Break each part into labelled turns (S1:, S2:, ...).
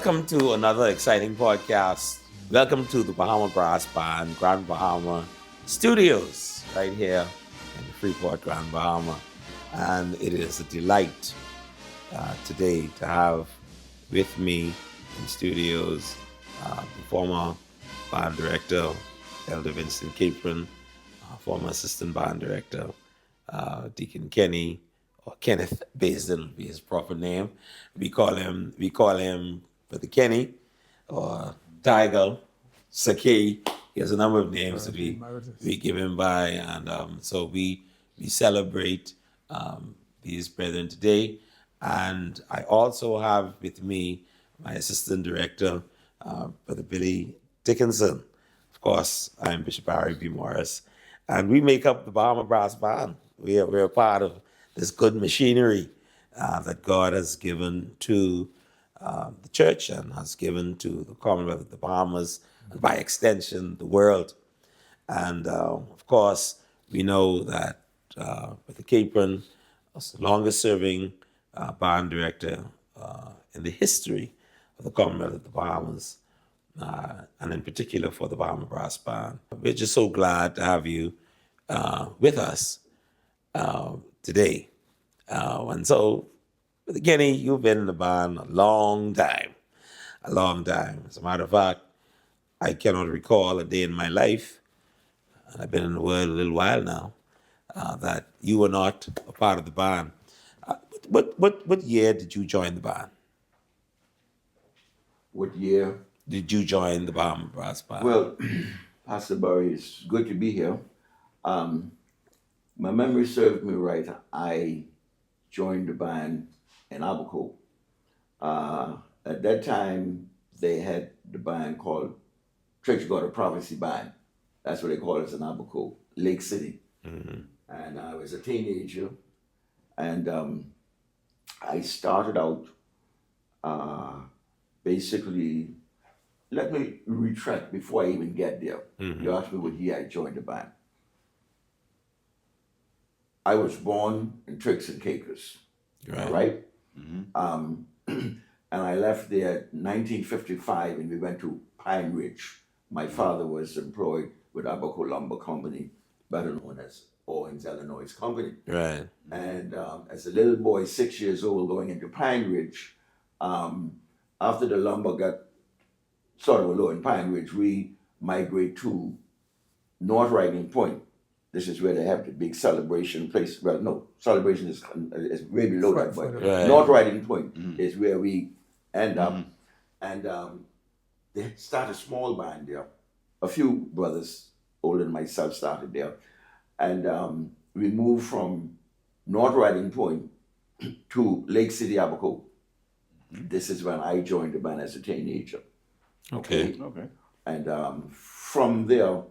S1: Welcome to another exciting podcast. Welcome to the Bahama Brass Band, Grand Bahama Studios, right here in Freeport, Grand Bahama. And it is a delight today to have with me in studios the former band director, Elder Winston Capron, former assistant band director, Deacon Kenny, or Kenneth Basden would be his proper name. We call him Brother Kenny, or Tiger, Saki. He has a number of names that we give him by, and so we celebrate these brethren today. And I also have with me my assistant director, Brother Billy Dickenson. Of course, I'm Bishop Harry B. Morris, and we make up the Bahama Brass Band. We're a part of this good machinery that God has given to the church and has given to the Commonwealth of the Bahamas, and by extension, the world. And of course, we know that with the Capron was the longest serving band director in the history of the Commonwealth of the Bahamas, and in particular for the Bahama Brass Band. We're just so glad to have you with us today. And so, Kenny, you've been in the band a long time. As a matter of fact, I cannot recall a day in my life, and I've been in the world a little while now, that you were not a part of the band. What year did you join the band?
S2: What year?
S1: Did you join the Bahama Brass Band?
S2: Well, Pastor Barry, it's good to be here. My memory served me right. I joined the band in Abaco. At that time, they had the band called Church of God of Prophecy Band. That's what they call it in Abaco, Lake City. Mm-hmm. And I was a teenager, and I started out basically. Let me retract before I even get there. Mm-hmm. You asked me what year I joined the band. I was born in Turks and Caicos, right? Mm-hmm. And I left there in 1955, and we went to Pine Ridge. My father was employed with Abaco Lumber Company, better known as Owens, Illinois Company.
S1: Right.
S2: And as a little boy, 6 years old, going into Pine Ridge, after the lumber got sort of low in Pine Ridge, we migrate to North Riding Point. This is where they have the big celebration place. Well, no, celebration is way below that, but right. North Riding Point is where we end up. And they started a small band there. A few brothers older than myself started there. And we moved from North Riding Point to Lake City, Abaco. This is when I joined the band as a teenager.
S1: Okay.
S2: And from there,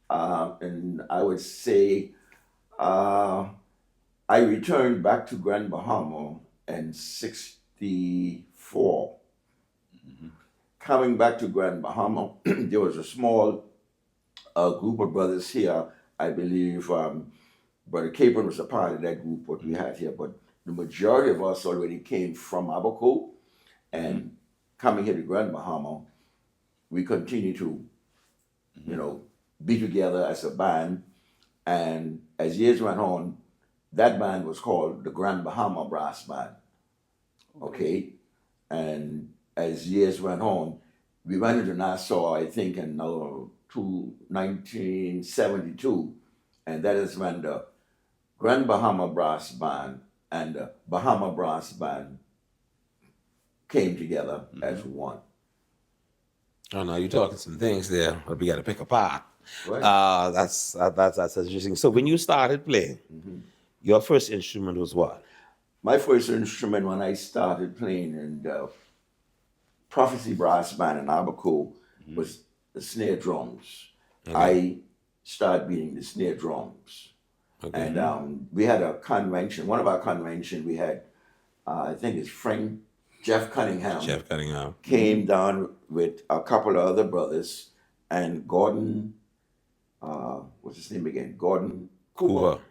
S2: and I would say I returned back to Grand Bahama in 64. Mm-hmm. Coming back to Grand Bahama, there was a small group of brothers here. I believe Brother Capron was a part of that group, what we had here, but the majority of us already came from Abaco, and coming here to Grand Bahama, we continue to, be together as a band. And as years went on, that band was called the Grand Bahama Brass Band. Okay? And as years went on, we went into Nassau, I think, in 1972. And that is when the Grand Bahama Brass Band and the Bahama Brass Band came together as one.
S1: Oh no, you're talking some things there, but we got to pick apart.
S2: Right.
S1: That's interesting. So when you started playing, your first instrument was what?
S2: My first instrument when I started playing in the Prophecy Brass Band in Abaco was the snare drums. Okay. I started beating the snare drums. Okay. And we had a convention. One of our conventions we had, I think it's Jeff Cunningham came down with a couple of other brothers, and Gordon, what's his name again? Gordon Cooper.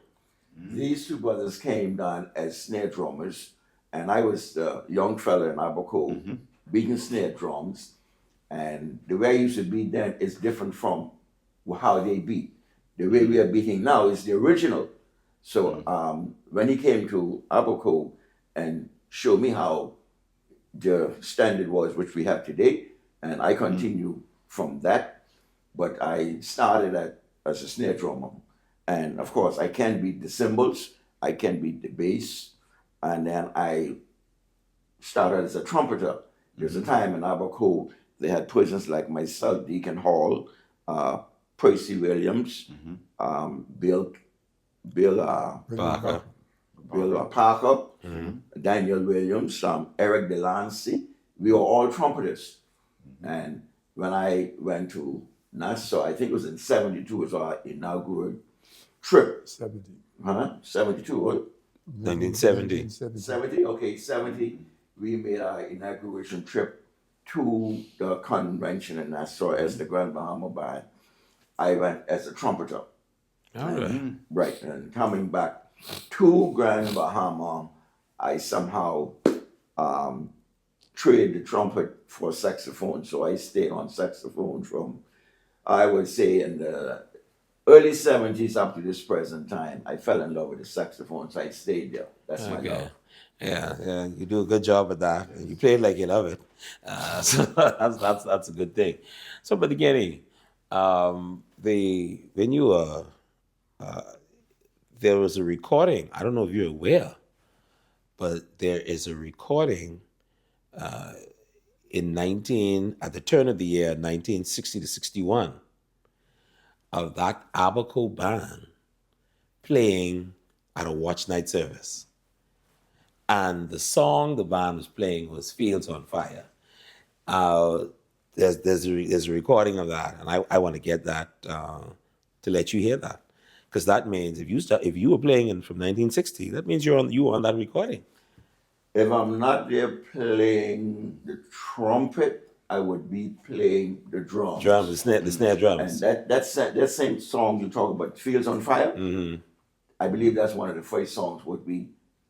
S2: These two brothers came down as snare drummers, and I was the young fella in Abaco, beating snare drums, and the way I used to beat then is different from how they beat. The way we are beating now is the original. So when he came to Abaco and showed me how the standard was, which we have today, and I continue from that. But I started as a snare drummer, and of course I can beat the cymbals, I can beat the bass, and then I started as a trumpeter. There's a time in Abaco they had persons like myself, Deacon Hall, Percy Williams, Bill
S1: Parker.
S2: Parker, Daniel Williams, Eric Delancey. We were all trumpeters. And when I went to Nassau, I think it was in 72, was our inaugural trip.
S3: 70.
S2: 72, what?
S1: 1970.
S2: 70? Okay, 70. We made our inauguration trip to the convention in Nassau as the Grand Bahama Band. I went as a trumpeter.
S1: All right.
S2: Right, and coming back to Grand Bahama, I somehow traded the trumpet for saxophone, so I stayed on saxophone from, I would say, in the early 70s up to this present time. I fell in love with the saxophone, so I stayed there. That's my
S1: Okay.
S2: love.
S1: Yeah, you do a good job at that. And you play it like you love it. So that's a good thing. So, but beginning, when you were, there was a recording. I don't know if you're aware, but there is a recording at the turn of the year 1960 to 61 of that Abaco band playing at a watch night service. And the song the band was playing was Fields on Fire. There's a recording of that, and I want to get that to let you hear that, because that means if you were playing from 1960, that means you were on that recording.
S2: If I'm not there playing the trumpet, I would be playing the drums.
S1: Drums, the snare drums.
S2: And that same song you talk about, Fields on Fire, I believe that's one of the first songs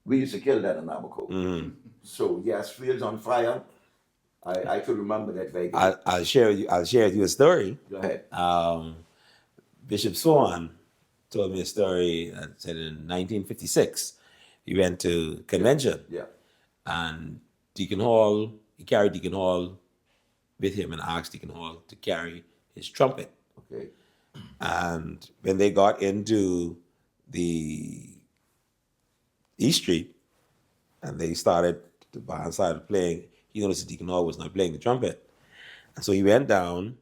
S2: we used to kill that in Abaco. So yes, Fields on Fire, I could remember that very good.
S1: I'll share with you a story.
S2: Go ahead.
S1: Bishop Swan told me a story that said in 1956 he went to convention.
S2: Yeah.
S1: And Deacon Hall, he carried Deacon Hall with him and asked Deacon Hall to carry his trumpet.
S2: Okay.
S1: And when they got into the East Street and the band started playing, he noticed that Deacon Hall was not playing the trumpet. And so he went down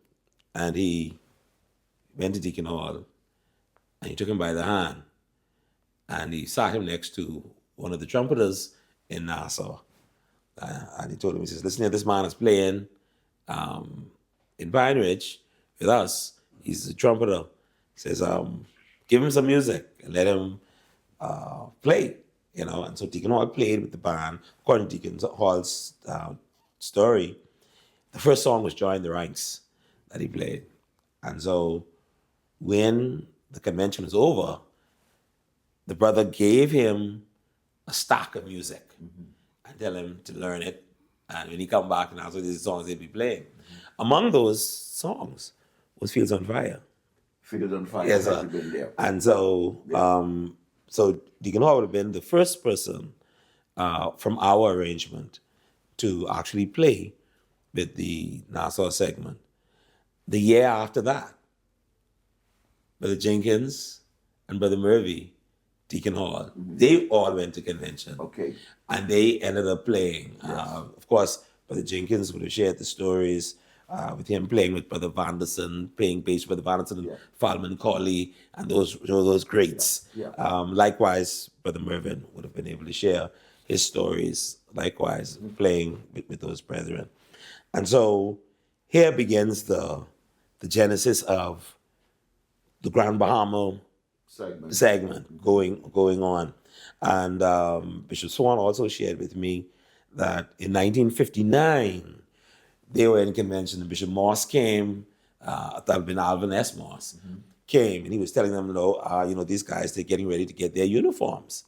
S1: and he went to Deacon Hall and he took him by the hand and he sat him next to one of the trumpeters in Nassau. And he told him, he says, listen here, this man is playing in Pine Ridge with us. He's a trumpeter. He says, give him some music and let him play, And so Deacon Hall played with the band. According to Deacon Hall's story, the first song was Join the Ranks that he played. And so when the convention was over, the brother gave him a stack of music and tell him to learn it. And when he come back and ask what these songs they'd be playing. Among those songs was Fields on Fire.
S2: Fields on Fire.
S1: Yes,
S2: Has been there.
S1: And so, so Deacon Hall would have been the first person from our arrangement to actually play with the Nassau segment. The year after that, Brother Jenkins and Brother Murphy, Deacon Hall, they all went to convention.
S2: Okay.
S1: And they ended up playing. Of course, Brother Jenkins would have shared the stories with him playing with Brother Vanderson, playing bass with Brother Vanderson and Falman Colley, and those greats. Likewise, Brother Mervyn would have been able to share his stories, likewise, playing with those brethren. And so here begins the genesis of the Grand Bahama segment going on. And Bishop Swan also shared with me that in 1959, they were in convention and Bishop Moss came, that had been Alvin S. Moss, came and he was telling them, these guys, they're getting ready to get their uniforms.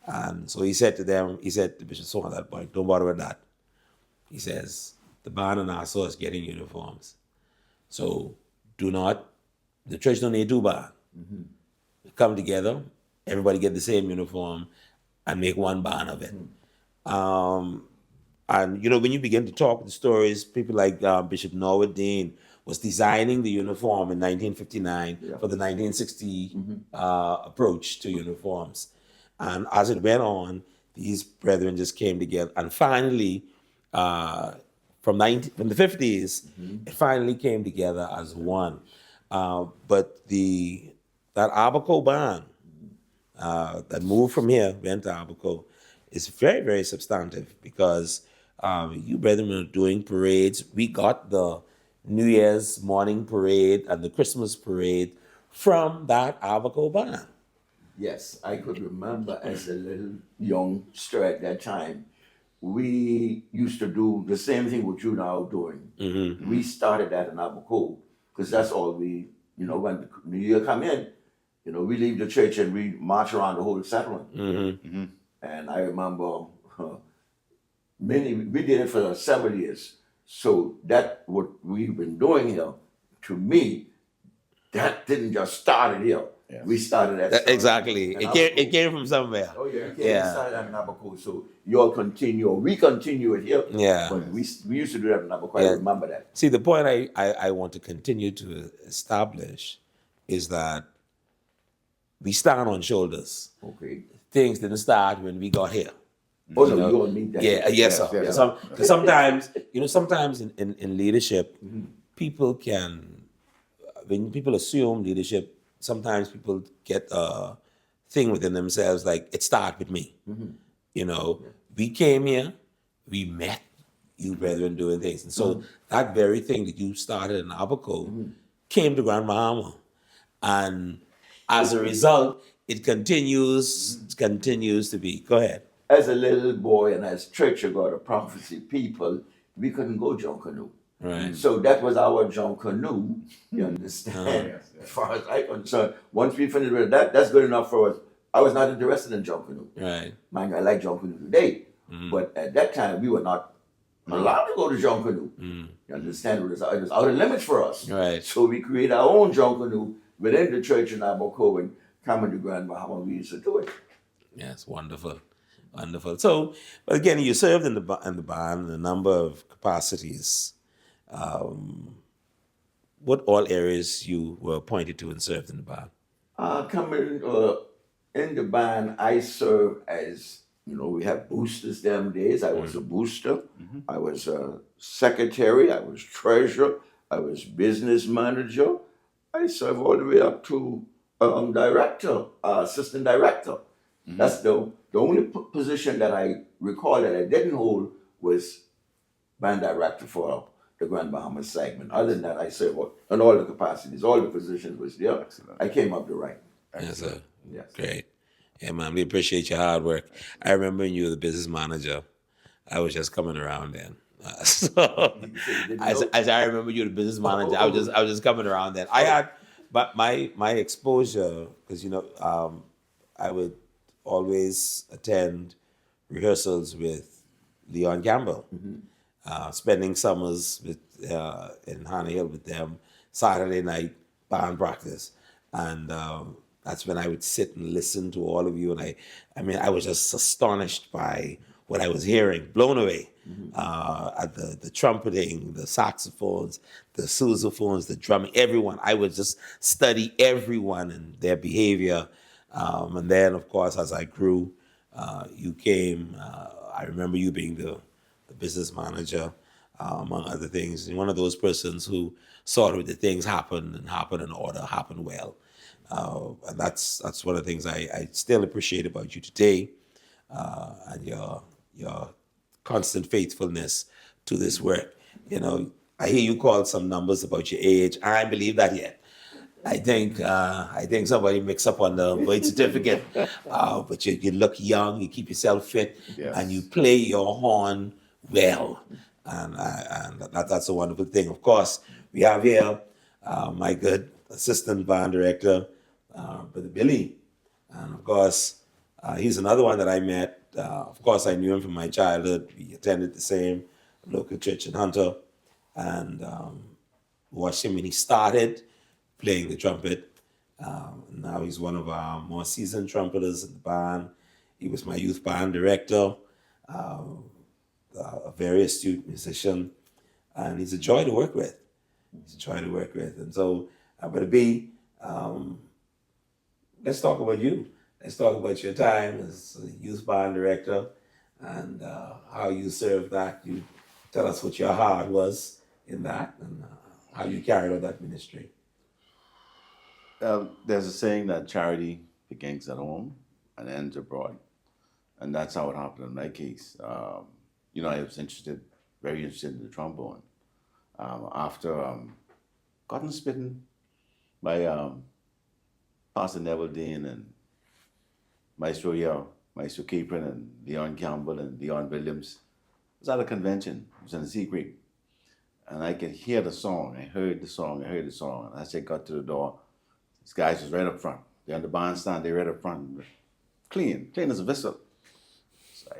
S1: And so he said to Bishop Swan at that point, don't bother with that. He says, the band in Nassau is getting uniforms. So the church don't need two bands. Come together, everybody get the same uniform and make one band of it. And when you begin to talk the stories, people like Bishop Norwood Dean was designing the uniform in 1959 for the 1960 approach to uniforms. And as it went on, these brethren just came together. And finally, from the 50s, it finally came together as one. But that Abaco band that moved from here, went to Abaco, is very, very substantive because you brethren were doing parades. We got the New Year's morning parade and the Christmas parade from that Abaco band.
S2: Yes, I could remember as a little youngster at that time, we used to do the same thing what you now doing. We started that in Abaco because that's all we, when the New Year come in, we leave the church and we march around the whole settlement. And I remember we did it for several years. So that what we've been doing here, to me, that didn't just start it here. Yes. We started at
S1: exactly. It came from somewhere.
S2: Oh yeah, we started at Nabaco. So we continue it here.
S1: Yeah.
S2: But we used to do that in Nabaco. I remember that.
S1: See, the point I want to continue to establish is that we stand on shoulders.
S2: Okay.
S1: Things didn't start when we got here.
S2: Oh, no, you all need that.
S1: Yeah, yes, sir. Yes. Sometimes in leadership, people when people assume leadership, sometimes people get a thing within themselves like, it started with me. We came here, we met you brethren doing things. And so that very thing that you started in Abaco came to Grand Bahama. And as a result, it continues to be. Go ahead.
S2: As a little boy and as Church of God of Prophecy people, we couldn't go John Canoe.
S1: Right.
S2: So that was our John Canoe, you understand? Yes. As far as I'm concerned, once we finished with that, that's good enough for us. I was not interested in John Canoe.
S1: Right.
S2: Mind you, I like John Canoe today. But at that time, we were not allowed to go to John Canoe. You understand? It was out of limits for us.
S1: Right.
S2: So we created our own John Canoe within the church in Abaco and coming to Grand Bahama. We used to do it.
S1: Yes, wonderful. Wonderful. So, but again, you served in the band in a number of capacities. What all areas you were appointed to and served in the band?
S2: Coming in the band, I served as, we have boosters them days. I was a booster. I was a secretary. I was treasurer. I was business manager. I served all the way up to director, assistant director. That's the only position that I recall that I didn't hold was band director for the Grand Bahama segment. Other than that, I served in all the capacities. All the positions was there. Excellent. I came up the right.
S1: Yes, sir.
S2: Yes.
S1: Great. Yeah, man, we appreciate your hard work. I remember when you were the business manager. I was just coming around then. So as I remember you the business manager, I was just coming around then. I had, but my exposure, because I would always attend rehearsals with Leon Campbell, spending summers in Hannah Hill with them, Saturday night band practice, and that's when I would sit and listen to all of you, and I was just astonished by what I was hearing, blown away at the trumpeting, the saxophones, the sousaphones, the drumming, everyone. I would just study everyone and their behavior. And then, of course, as I grew, you came. I remember you being the business manager, among other things. And one of those persons who saw that the things happen in order, happen well. And that's one of the things I still appreciate about you today, and your constant faithfulness to this work. I hear you call some numbers about your age. I don't believe that yet. I think somebody mixed up on the birth certificate, but you look young, you keep yourself fit, yes, and you play your horn well, and that's a wonderful thing. Of course, we have here my good assistant band director, Brother Billy, and of course he's another one that I met. Of course, I knew him from my childhood. We attended the same local church in Hunter, and watched him when he started playing the trumpet. Now he's one of our more seasoned trumpeters in the band. He was my youth band director, a very astute musician, and he's a joy to work with. He's a joy to work with. And so, but B, let's talk about you. Let's talk about your time as a youth band director and how you served that. You tell us what your heart was in that and how you carried out that ministry.
S3: There's a saying that charity begins at home and ends abroad. And that's how it happened in my case. I was very interested in the trombone. After gotten smitten by Pastor Neville Dean and Maestro Capron and Leon Campbell and Leon Williams. It was at a convention. It was in a secret. And I could hear the song. I heard the song. And as I got to the door, these guys was right up front. They're on the bandstand. They're right up front. Clean as a whistle. So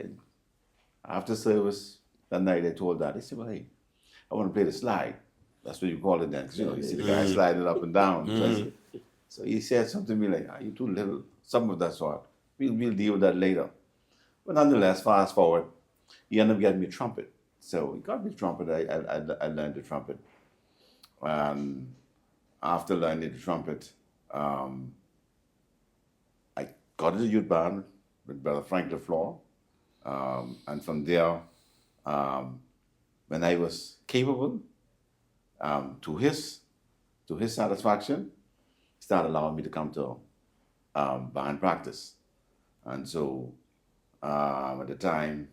S3: after service that night, I told Dad, I said, well, hey, I want to play the slide. That's what you call it then. Because, you see the guy sliding up and down. So he said something to me like, you too little. Some of that sort. We'll deal with that later. But nonetheless, fast forward, he ended up getting me a trumpet. So he got me a trumpet. I learned the trumpet. After learning the trumpet, I got into the youth band with Brother Frank LaFleur. And from there, when I was capable, to his satisfaction, he started allowing me to come to band practice. And so at the time,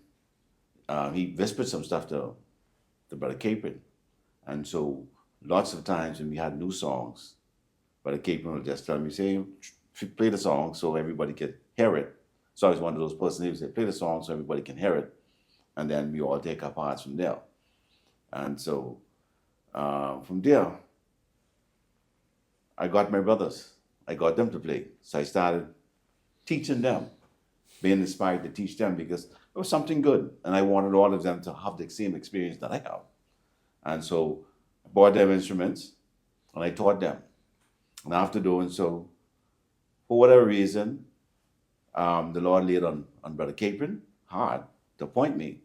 S3: he whispered some stuff to Brother Capron. And so lots of times when we had new songs, Brother Capron would just tell me, say, play the song so everybody could hear it. So I was one of those persons who would say, play the song so everybody can hear it. And then we all take our parts from there. And so from there, I got my brothers. I got them to play. So I started teaching them, being inspired to teach them because it was something good. And I wanted all of them to have the same experience that I have. And so I bought them instruments and I taught them. And after doing so, for whatever reason, the Lord laid on Brother Capron hard to appoint me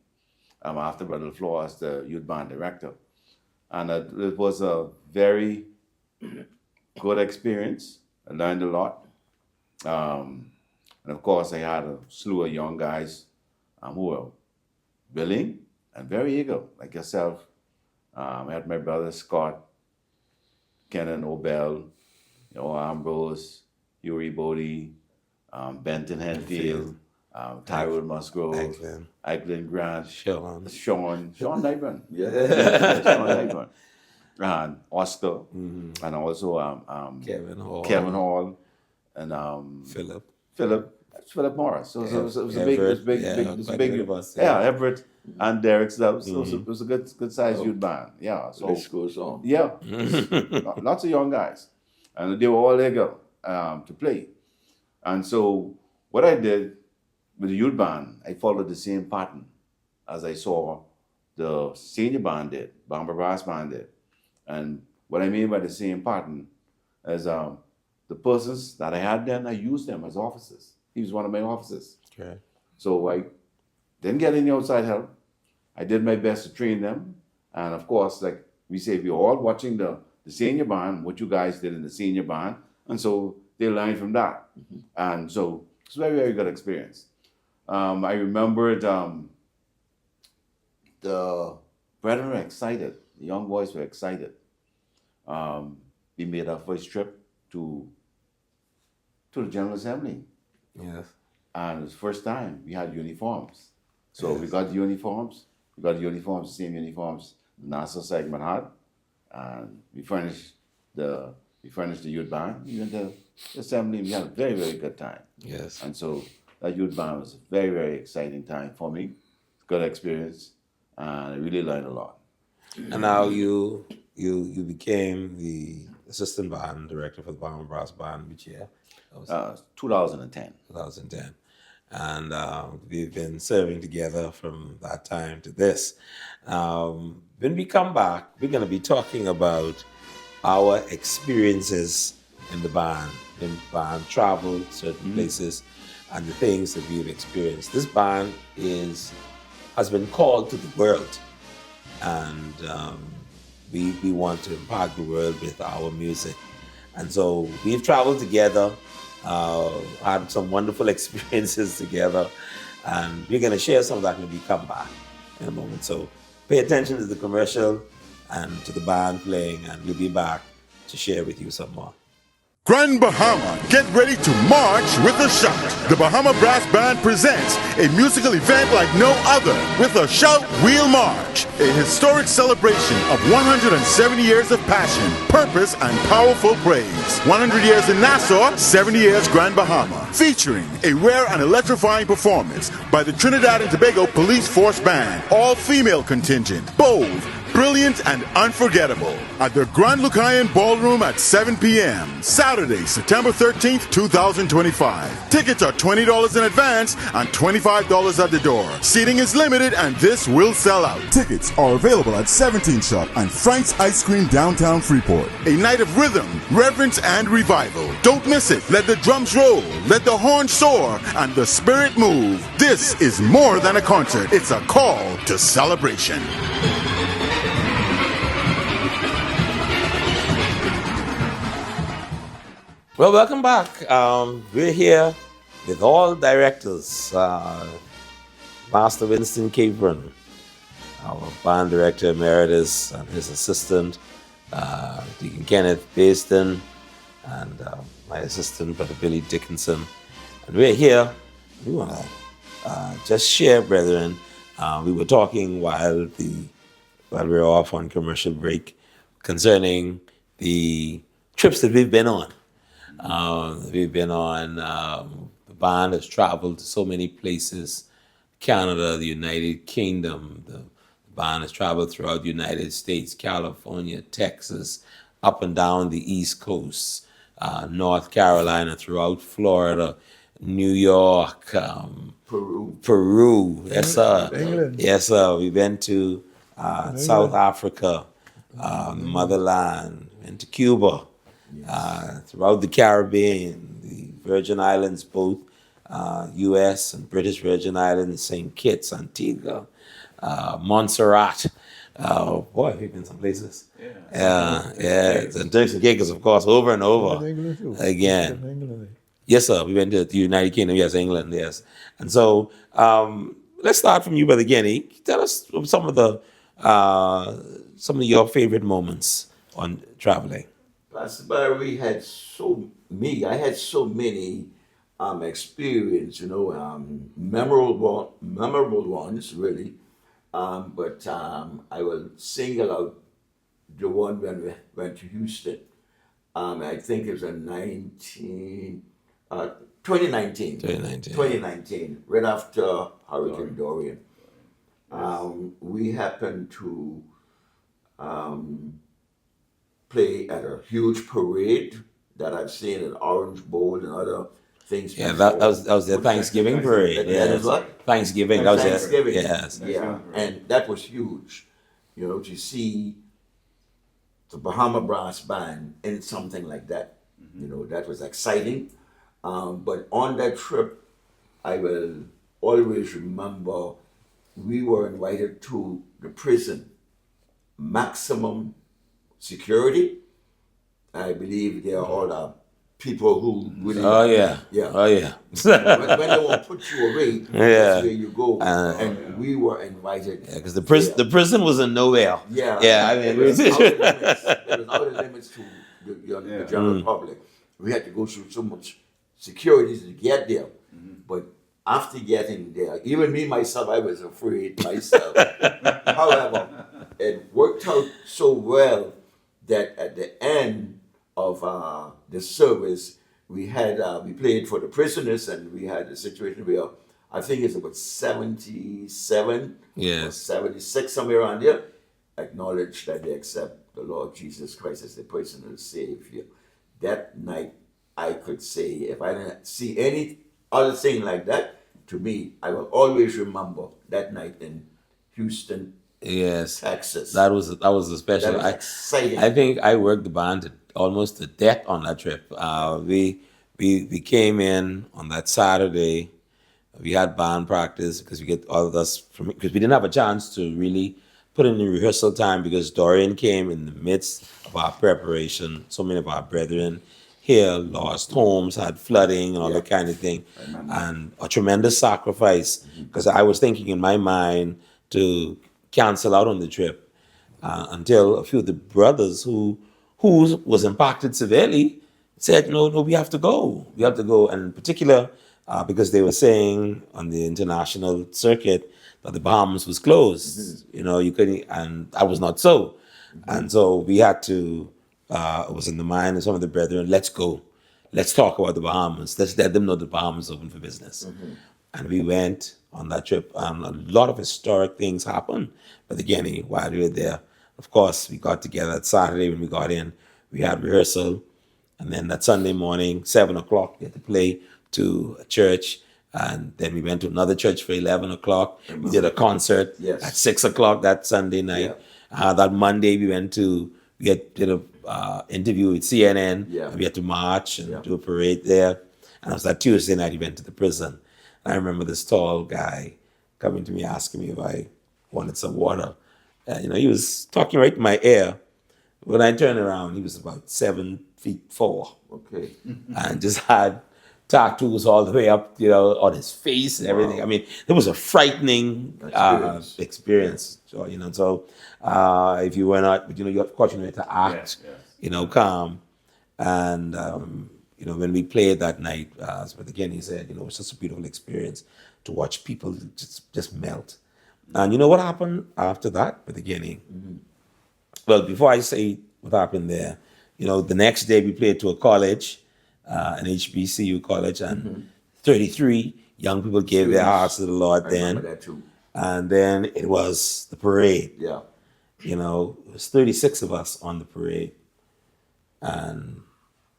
S3: after Brother LaFleur as the youth band director. And it was a very good experience. I learned a lot. And of course, I had a slew of young guys who were willing and very eager, like yourself. I had my brothers Scott, Kenneth Obel, Ambrose, Yuri Bodie, Benton Henfield, Tyrone Musgrove, Eglin Grant, Sean Nyburn. Sean Nyburn. And Oscar, and also Kevin Hall, and Philip Morris. So it was a big, Everett and Derek Stubbs. So it was a good sized youth band. Yeah. So
S2: list goes on.
S3: Yeah, lots of young guys, and they were all eager to play. And so what I did with the youth band, I followed the same pattern as I saw the senior band did, Bahama Brass Band did. And what I mean by the same pattern is the persons that I had then, I used them as officers. He was one of my officers.
S1: Okay.
S3: So I didn't get any outside help. I did my best to train them. And of course, like we say, we're all watching the senior band, what you guys did in the senior band. And so they learned from that. And so it's a very, very good experience. I remembered the brethren were excited. The young boys were excited. We made our first trip to the General Assembly.
S1: Yes.
S3: And it was the first time we had uniforms. So we got the uniforms. The same uniforms the Nassau segment had. And we furnished the youth band. We went to the assembly. We had a very, very good time.
S1: Yes.
S3: And so that youth band was a very, very exciting time for me. Good experience. And I really learned a lot.
S1: And now you became the assistant band director for the Bahama Brass Band which year? That was
S3: 2010.
S1: 2010. and we've been serving together from that time to this. When we come back, we're going to be talking about our experiences in the band, in band travel, certain places, and the things that we've experienced. This band has been called to the world, and we want to impact the world with our music. And so we've traveled together, had some wonderful experiences together, and we're going to share some of that when we come back in a moment. So pay attention to the commercial and to the band playing, and we'll be back to share with you some more.
S4: Grand Bahama, get ready to march with a shout. The Bahama Brass Band presents a musical event like no other with a Shout Wheel March, a historic celebration of 170 years of passion, purpose, and powerful praise. 100 years in Nassau, 70 years Grand Bahama. Featuring a rare and electrifying performance by the Trinidad and Tobago Police Force Band, all-female contingent, bold, brilliant, and unforgettable, at the Grand Lucayan Ballroom at 7 p.m. Saturday, September 13th, 2025. Tickets are $20 in advance and $25 at the door. Seating is limited and this will sell out. Tickets are available at 17 Shop and Frank's Ice Cream downtown Freeport. A night of rhythm, reverence, and revival. Don't miss it. Let the drums roll, let the horns soar, and the spirit move. This is more than a concert. It's a call to celebration.
S1: Well, welcome back. We're here with all directors. Master Winston Capron, our band director emeritus, and his assistant, Deacon Kenneth Basden, and my assistant, Brother Billy Dickenson. And we're here. We want to just share, brethren. We were talking while we were off on commercial break concerning the trips that we've been on. The band has traveled to so many places, Canada, the United Kingdom. The band has traveled throughout the United States, California, Texas, up and down the East Coast, North Carolina, throughout Florida, New York, Peru. Yes, sir.
S5: England.
S1: Yes, sir. We went to South Africa, motherland, went to Cuba. Throughout the Caribbean, the Virgin Islands, both U.S. and British Virgin Islands, St. Kitts, Antigua, Montserrat. Boy, we've been some places. Yeah. And Turks and Caicos, of course, over and over
S5: England too.
S1: again.
S5: England.
S1: Yes, sir. We went to the United Kingdom. Yes, England. Yes. And so let's start from you, Brother Guinea. Tell us some of your favorite moments on traveling.
S2: Pastor Barry I had so many experience, memorable ones really. But I will single out the one when we went to Houston. I think it was in 2019. 2019, right after Hurricane Dorian. We happened to play at a huge parade that I've seen in Orange Bowl and other things.
S1: Yeah, that was the Thanksgiving parade.
S2: That is what?
S1: Thanksgiving. That was
S2: Thanksgiving.
S1: Yes.
S2: Yeah, and that was huge. To see the Bahama Brass Band in something like that. That was exciting. But on that trip, I will always remember we were invited to the prison, maximum security. I believe they are all people who really.
S1: Oh yeah.
S2: Yeah.
S1: Oh yeah.
S2: when they won't put you away, that's where you go. And we were invited.
S1: Yeah, because the prison was in nowhere.
S2: Yeah.
S1: Yeah. I mean,
S2: it was out of limits to the general public. We had to go through so much security to get there. But after getting there, even me myself, I was afraid myself. However, it worked out so well that at the end of the service, we played for the prisoners, and we had a situation where I think it's about 77 or 76, somewhere around there, acknowledge that they accept the Lord Jesus Christ as their personal Savior. That night, I could say, if I didn't see any other thing like that, to me, I will always remember that night in Houston,
S1: Yes,
S2: Texas.
S1: that was a special.
S2: That was exciting.
S1: I think I worked the band almost to death on that trip. We came in on that Saturday. We had band practice because we get all of us from because we didn't have a chance to really put in the rehearsal time because Dorian came in the midst of our preparation. So many of our brethren here lost homes, had flooding and all that kind of thing, and a tremendous sacrifice. Because I was thinking in my mind to cancel out on the trip until a few of the brothers who was impacted severely said, no, we have to go. We have to go. And in particular, because they were saying on the international circuit that the Bahamas was closed. You know, you couldn't, and I was not so. And so we had to, it was in the mind of some of the brethren, let's go. Let's talk about the Bahamas. Let's let them know the Bahamas open for business. And we went on that trip, and a lot of historic things happened at the beginning while we were there. Of course, we got together that Saturday when we got in. We had rehearsal, and then that Sunday morning, 7 o'clock, we had to play to a church, and then we went to another church for 11 o'clock. We did a concert at 6 o'clock that Sunday night. That Monday, we did an interview with CNN. And we had to march and do a parade there. And it was that Tuesday night, we went to the prison. I remember this tall guy coming to me asking me if I wanted some water. He was talking right in my ear. When I turned around, he was about 7'4".
S2: Okay.
S1: And just had tattoos all the way up, on his face and everything. I mean, it was a frightening experience. So, if you were not, you're fortunate to act, calm. And, when we played that night, but again, he said, it was just a beautiful experience to watch people just melt. And you know what happened after that, at the beginning? Well, before I say what happened there, the next day we played to a college, an HBCU college, and 33 young people gave their hearts to the Lord then.
S2: Remember that too.
S1: And then it was the parade.
S2: Yeah.
S1: It was 36 of us on the parade. And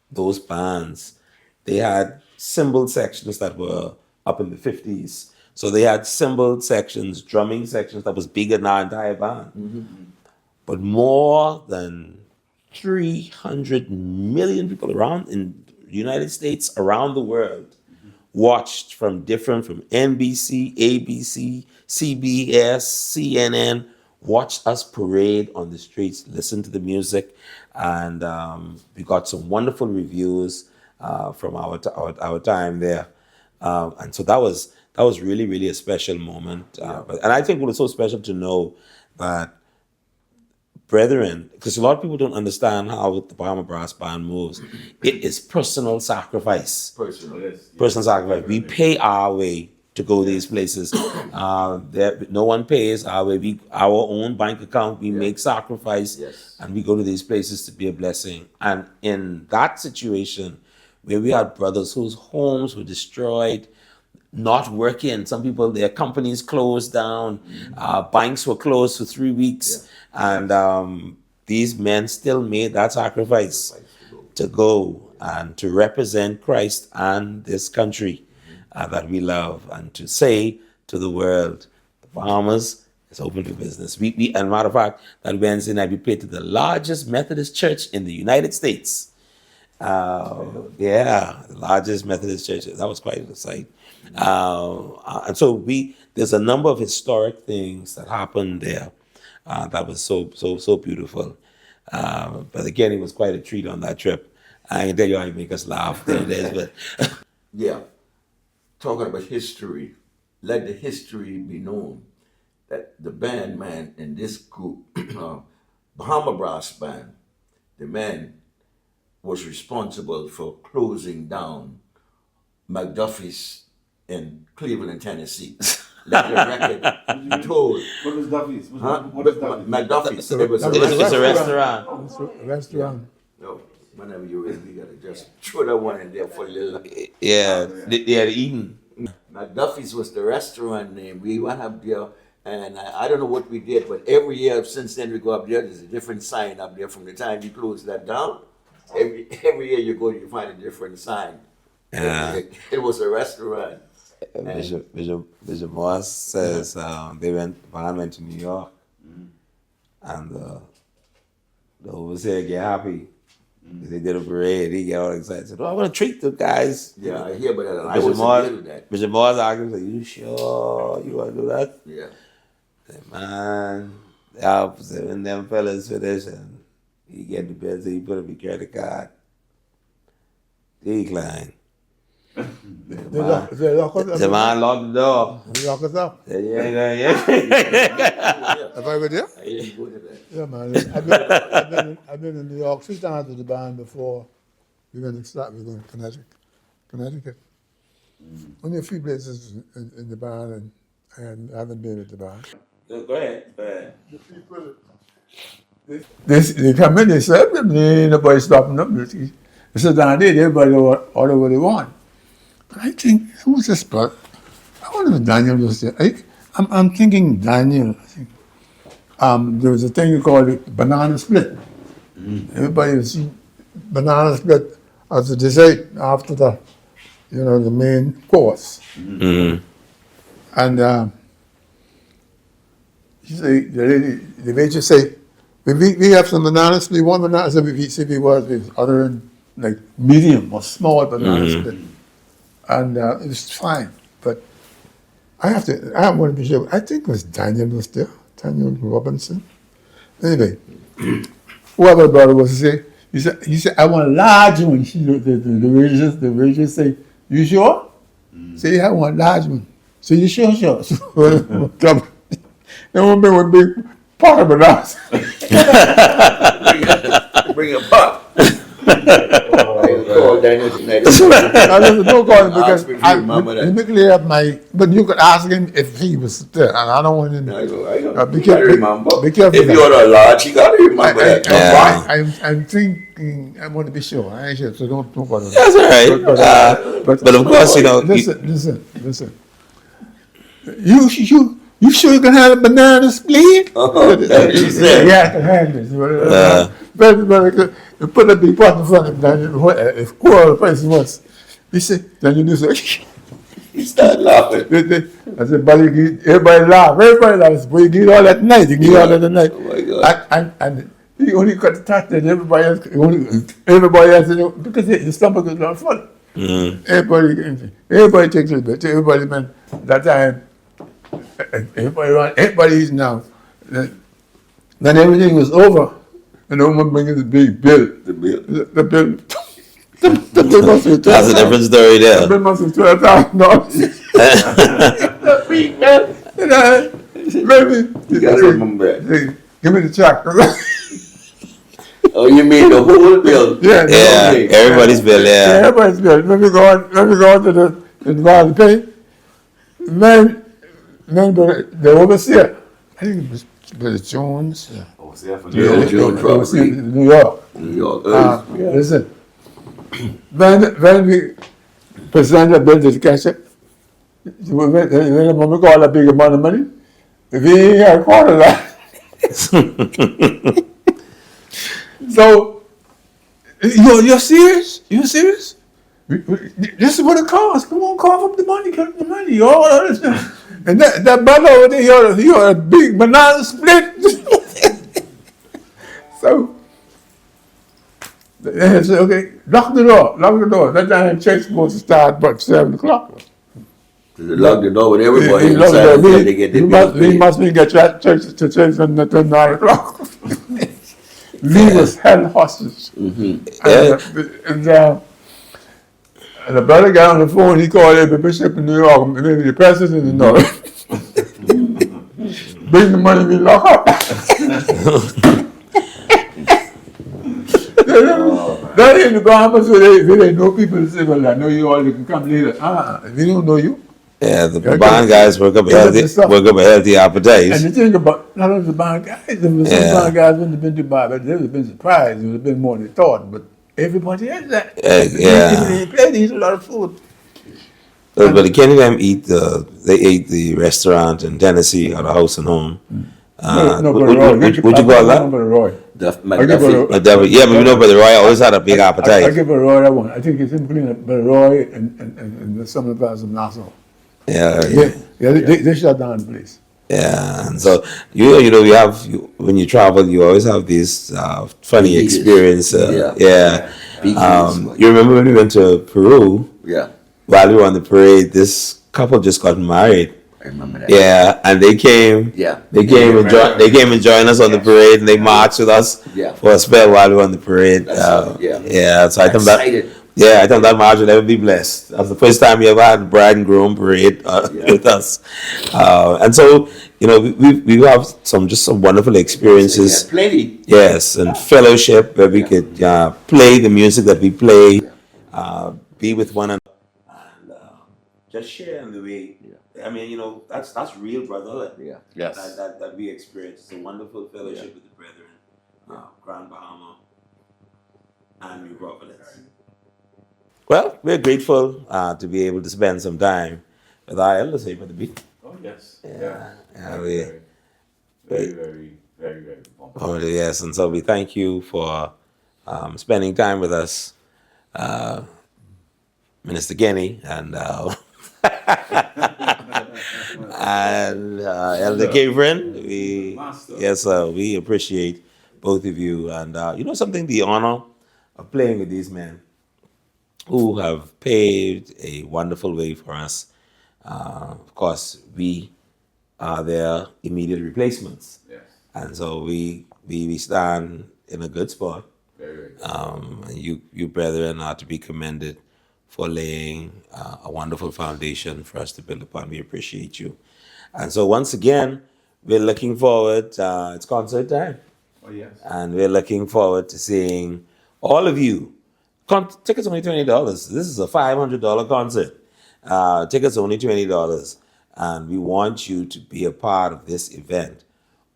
S1: those bands, they had cymbal sections that were up in the 50s. So they had cymbal sections, drumming sections that was bigger than our entire band. But more than 300 million people around in the United States, around the world, watched from NBC, ABC, CBS, CNN, watched us parade on the streets, listen to the music, and we got some wonderful reviews from our time there. And so that was really, really a special moment. And I think it was so special to know that brethren, because a lot of people don't understand how the Bahama Brass Band moves. It is personal sacrifice. Personal sacrifice. We pay our way to go these places. No one pays our way. Our own bank account, we make sacrifice, and we go to these places to be a blessing. And in that situation, where we had brothers whose homes were destroyed, not working. Some people, their companies closed down. Banks were closed for 3 weeks. And these men still made that sacrifice to go and to represent Christ and this country that we love, and to say to the world, the Bahamas is open for business. And matter of fact, that Wednesday night we played to the largest Methodist church in the United States. The largest Methodist church. That was quite a sight. And so there's a number of historic things that happened there that was so beautiful. But again, it was quite a treat on that trip. I can tell you how you make us laugh. There it is, but
S2: yeah. Talking about history, let the history be known that the band man in this group, Bahama Brass Band, the man was responsible for closing down McDuffie's in Cleveland, Tennessee. Let the record be told.
S3: What was Duffy's?
S2: What is McDuffie's? It was
S1: it's a restaurant.
S5: It's a restaurant.
S2: No, whenever you're ready, we gotta just throw that one in there for a little.
S1: Yeah, they had eaten.
S2: McDuffie's was the restaurant name. We went up there, and I don't know what we did, but every year since then we go up there. There's a different sign up there from the time you close that down. Every year you go, you find a different sign.
S1: Yeah.
S2: It was a restaurant.
S1: Bishop Moss says Band went to New York, and the overseer get happy. They did a parade. He got all excited. Said, "Oh, I'm gonna treat the guys."
S2: Yeah, I hear about that. I
S1: Bishop
S2: wasn't here with that.
S1: Bishop Moss argued, like, "You sure you want to do that?"
S2: Yeah.
S1: Say, man, when them fellas finish and he get the bill, so he put up his credit card. Decline.
S5: They lock us up.
S1: The man locked the door.
S5: They lock us up.
S1: Said, yeah.
S5: Have I been there?
S2: I didn't go to that.
S5: Yeah, man. I've been in New York 3 times with the band before. We're going to Connecticut. Only a few places in the band, and I haven't been with the band.
S1: Go ahead.
S5: The people, they come in, they say, ain't nobody stopping them. They sit down there, everybody order what they want. But I think, who's this spot? I wonder if Daniel was there. I'm thinking Daniel. I think. There was a thing called the banana split. Everybody was eating banana split as a dessert after the main course. And the waitress say, we have some banana split. One banana split, we see we was other than like medium or small banana split, and it was fine. But I want to be sure. I think it was Daniel was there. Daniel Robinson. Anyway, whoever brother was say, he said, I want a large one. The waitress say, you sure? Say, I want a large one. So you sure? So, they want to bring a big pot of bananas.
S2: Bring a pot. Call Daniel tonight.
S5: Don't call him because
S2: Ask me if you remember that.
S5: let me clear up but you could ask him if he was there, and I don't want him.
S2: I go.
S5: Be
S2: You gotta
S5: careful.
S2: remember.
S5: Be careful.
S2: If you're a large, you gotta remember that.
S5: I'm thinking. I want to be sure. I ain't sure, so don't bother.
S1: That's all right. But of course,
S5: Listen. You sure you can have a banana split?
S2: That's what she said.
S5: Yeah, I can have this. You put a big pot in front of him, if whoever the person was. He said, then you do so.
S2: He started laughing.
S5: I said, but everybody laugh. But you get all that night. You get all that night.
S2: Oh my God.
S5: And he only got the touch that everybody else, because the stomach was not full. Everybody takes a bit. Everybody, man, that time, everybody is now. Then everything was over, and the woman brings the big bill.
S2: The bill.
S5: The bill. The bill must be
S1: that's a different story
S5: The
S1: there.
S5: bill must be $12,000. That's big, man. Baby,
S2: You gotta remember that.
S5: hey, give me the check.
S2: Oh, you mean the whole bill?
S5: Yeah,
S1: Yeah, everybody's bill, yeah.
S5: everybody's good. Let me go on to the bar to pay. Man, the overseer, I think it was Brother Jones.
S3: Oh, was there for
S2: Yeah, Joe
S5: The overseer
S2: Trump.
S5: in New York.
S2: New York.
S5: Listen, when we present the bill to the cashier, when we call a big amount of money, if he ain't got a quarter of that. So, you're serious? You serious? This is what it costs. Come on, cough up the money, cut the money, all of this stuff. And that brother over there, he had a big banana split. So, they said, okay, lock the door. That time church supposed to start about 7 o'clock.
S2: They locked the door with everybody
S5: He locked the
S2: inside
S5: door.
S2: until they get their bills
S5: We
S2: paid.
S5: must be get to church until 9 o'clock. Lee was held hostage. And the brother got on the phone, he called every bishop in New York, maybe the president in New York. Bring the money, we lock up. That in the Bahamas where they know people who say, well, I know you all, you can come later. We don't know you.
S1: Yeah, the band guys work up a healthy appetite.
S5: And the thing about not only the band guys, there was some band guys wouldn't have been too bad, but they would have been surprised. It would have been more than they thought. But everybody has that. They play, they eat a lot of food.
S1: But the Kenny them they ate the restaurant in Tennessee or the house and home.
S5: No,
S1: would you call that?
S5: Brother Roy.
S2: McDuffie.
S1: Yeah, but you know, Brother Roy always had a big
S5: I
S1: appetite.
S5: give Brother Roy that one. I think it's him clean up Brother Roy and some of the guys from Nassau. They shut down the place.
S1: Yeah, and so when you travel, you always have these funny
S2: Beaches.
S1: experience.
S2: Beaches.
S1: You remember when we went to Peru?
S2: Yeah,
S1: While we were on the parade, this couple just got married.
S2: I remember that.
S1: Yeah, and they came.
S2: Yeah.
S1: They came and joined us on the parade, and they marched with us
S2: Yeah.
S1: for a spell while we were on the parade.
S2: That's right,
S1: Yeah. So I think that.
S2: Excited.
S1: Yeah, I think that march would ever be blessed. That's the first time we ever had a bride and groom parade with us, and so we have some wonderful experiences.
S2: Yeah, plenty.
S1: Yes, and fellowship where we could play the music that we play, be with one another, and just share in the way. I mean, that's real brotherhood.
S2: Yeah.
S3: Yes.
S1: That we experience. It's a wonderful fellowship with the brethren, Grand Bahama and New Providence. Well, we're grateful to be able to spend some time with our elders here, Brother B.
S3: Oh, yes.
S1: Yeah,
S3: Very, very
S1: Oh, yes, and so we thank you for spending time with us, Minister Genny and and Elder Capron. We appreciate both of you, and something, the honor of playing with these men who have paved a wonderful way for us. Of course, we are their immediate replacements.
S3: Yes.
S1: And so we stand in a good spot.
S3: Very.
S1: And you brethren are to be commended for laying a wonderful foundation for us to build upon. We appreciate you. And so once again, we're looking forward, it's concert time.
S3: Oh, yes.
S1: And we're looking forward to seeing all of you. Tickets only $20. This is a $500 concert. Tickets only $20. And we want you to be a part of this event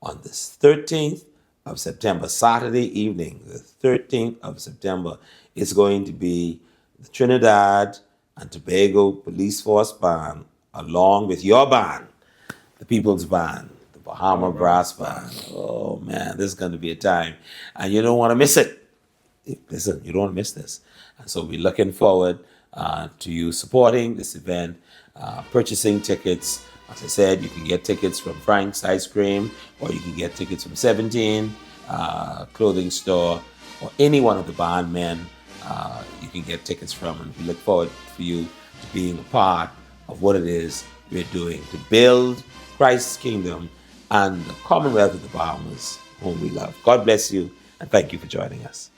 S1: on the 13th of September, Saturday evening, the 13th of September. It's going to be the Trinidad and Tobago Police Force Band, along with your band, the People's Band, the Bahama Brass Band. Oh, man, this is going to be a time. And you don't want to miss it. Listen, you don't want to miss this. And so we're looking forward to you supporting this event, purchasing tickets. As I said, you can get tickets from Frank's Ice Cream, or you can get tickets from 17 Clothing Store, or any one of the band men you can get tickets from. And we look forward for you to being a part of what it is we're doing to build Christ's kingdom and the Commonwealth of the Bahamas, whom we love. God bless you, and thank you for joining us.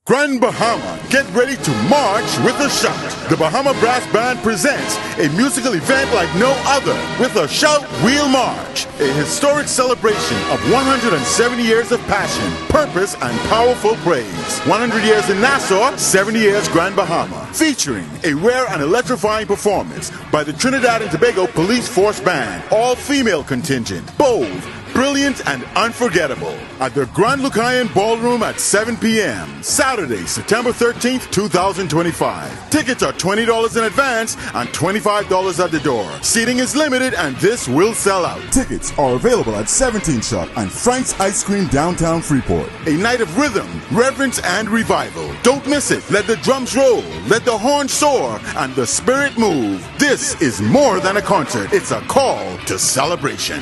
S4: Grand Bahama, get ready to march with a shout. The Bahama Brass Band presents a musical event like no other with a Shout Wheel March, a historic celebration of 170 years of passion, purpose, and powerful praise. 100 years in Nassau, 70 years Grand Bahama, featuring a rare and electrifying performance by the Trinidad and Tobago Police Force Band, all-female contingent, bold, brilliant, and unforgettable, at the Grand Lucayan Ballroom at 7 p.m. Saturday, September 13th, 2025. Tickets are $20 in advance and $25 at the door. Seating is limited and this will sell out. Tickets are available at 17 Shop and Frank's Ice Cream downtown Freeport. A night of rhythm, reverence, and revival. Don't miss it. Let the drums roll, let the horns soar, and the spirit move. This is more than a concert. It's a call to celebration.